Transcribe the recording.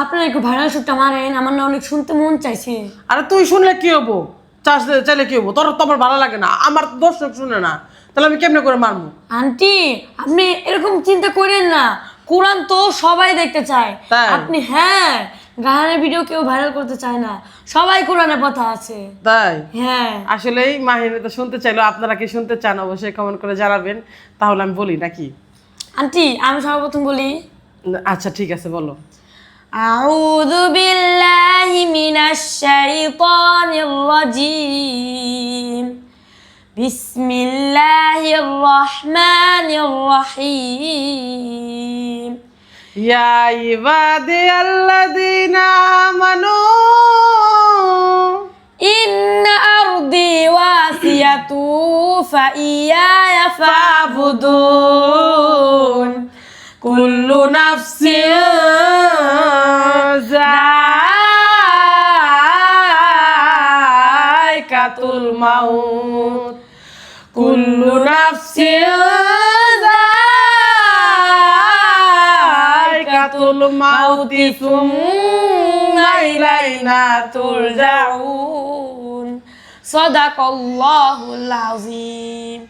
আপনারা একটু ভাইরাল শুটটা মারেন, আমার না অনেক শুনতে মন চাইছে। আরে তুই শুনলে কি হবো, চাইলে কি হবো, তোর তো আমার ভালো লাগে না, আমার তো দর্শক শুনে না, তাহলে আমি কেমনে করে মারবো? আন্টি আপনি এরকম চিন্তা করেন না, কোরআন তো সবাই দেখতে চায়। তাই? আপনি হ্যাঁ, গানের ভিডিও কেউ ভাইরাল করতে চায় না, সবাই কোরআনের কথা আছে। তাই? হ্যাঁ আসলেই মাহিনী তো শুনতে চাইলো, আপনারা কি শুনতে চান অবশ্যই কমেন্ট করে জানাবেন, তাহলে আমি বলি নাকি? আন্টি আমি সর্বপ্রথম বলি। আচ্ছা ঠিক আছে, বলো। আউযু বিল্লাহি মিনাশ শাইতানির রাজীম। বিসমিল্লাহির রহমানির রহিম। ইয়া ইবাদিয়াল্লাযীনা আমানু ইন্না আরদি ওয়াসিয়াতু ফাইয়ায়া ফাবুদুন। কুল্লু নাফসিন যায়কাতুল মাউত, কুল্লু নাফসিন যায়কাতুল মাউতি সুম্মা ইলাইনা তুরজাউন। সাদাকাল্লাহুল আযীম।